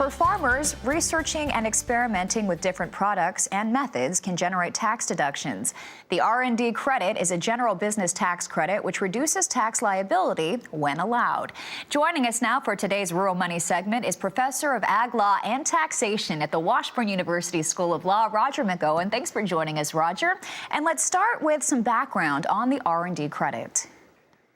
For farmers, researching and experimenting with different products and methods can generate tax deductions. The R&D credit is a general business tax credit which reduces tax liability when allowed. Joining us now for today's Rural Money segment is Professor of Ag Law and Taxation at the Washburn University School of Law, Roger McEowen. Thanks for joining us, Roger. And let's start with some background on the R&D credit.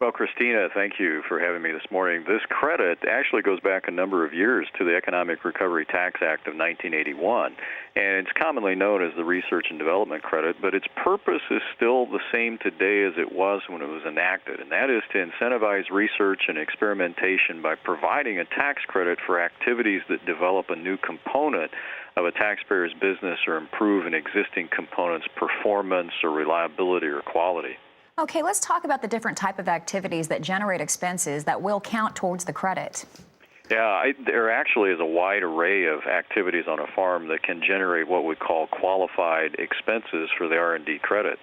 Well, Christina, thank you for having me this morning. This credit actually goes back a number of years to the Economic Recovery Tax Act of 1981, and it's commonly known as the Research and Development Credit, but its purpose is still the same today as it was when it was enacted, and that is to incentivize research and experimentation by providing a tax credit for activities that develop a new component of a taxpayer's business or improve an existing component's performance or reliability or quality. Okay, let's talk about the different type of activities that generate expenses that will count towards the credit. Yeah, there actually is a wide array of activities on a farm that can generate what we call qualified expenses for the R&D credit.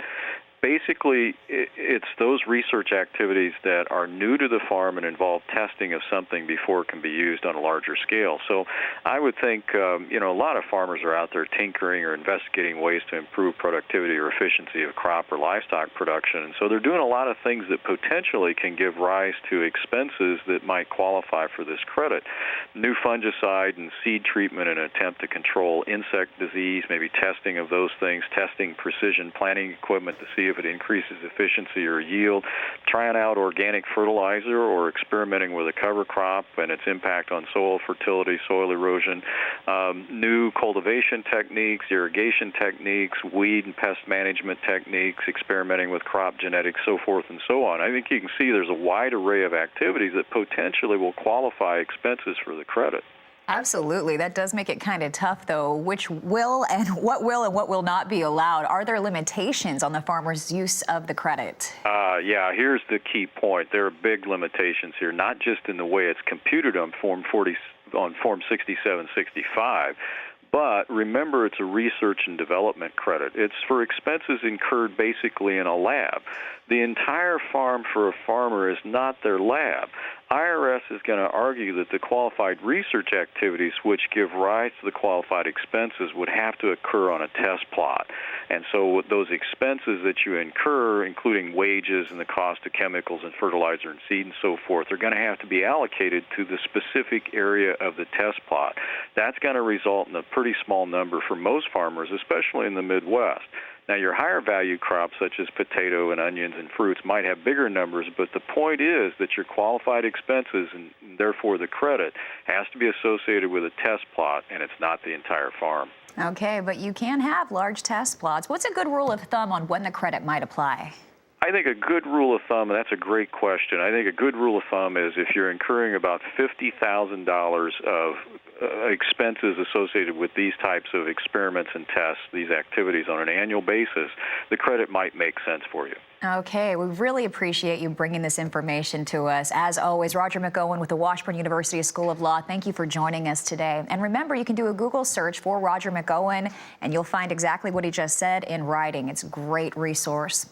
Basically, it's those research activities that are new to the farm and involve testing of something before it can be used on a larger scale. So I would think, a lot of farmers are out there tinkering or investigating ways to improve productivity or efficiency of crop or livestock production. And so they're doing a lot of things that potentially can give rise to expenses that might qualify for this credit. New fungicide and seed treatment in an attempt to control insect disease, maybe testing of those things, testing precision planting equipment to see if it increases efficiency or yield, trying out organic fertilizer or experimenting with a cover crop and its impact on soil fertility, soil erosion, new cultivation techniques, irrigation techniques, weed and pest management techniques, experimenting with crop genetics, so forth and so on. I think you can see there's a wide array of activities that potentially will qualify expenses for the credit. Absolutely. That does make it kind of tough, though. Which will and what will not be allowed? Are there limitations on the farmer's use of the credit? Yeah, here's the key point. There are big limitations here, not just in the way it's computed on Form 6765, but remember it's a research and development credit. It's for expenses incurred basically in a lab. The entire farm for a farmer is not their lab. IRS is going to argue that the qualified research activities which give rise to the qualified expenses would have to occur on a test plot. And so those expenses that you incur, including wages and the cost of chemicals and fertilizer and seed and so forth, are going to have to be allocated to the specific area of the test plot. That's going to result in a pretty small number for most farmers, especially in the Midwest. Now, your higher value crops, such as potato and onions and fruits, might have bigger numbers, but the point is that your qualified expenses, and therefore the credit, has to be associated with a test plot, and it's not the entire farm. Okay, but you can have large test plots. What's a good rule of thumb on when the credit might apply? I think a good rule of thumb, and that's a great question, I think a good rule of thumb is if you're incurring about $50,000 of expenses associated with these types of experiments and tests, these activities on an annual basis, the credit might make sense for you. Okay, we really appreciate you bringing this information to us. As always, Roger McEowen with the Washburn University School of Law, thank you for joining us today. And remember, you can do a Google search for Roger McEowen, and you'll find exactly what he just said in writing. It's a great resource.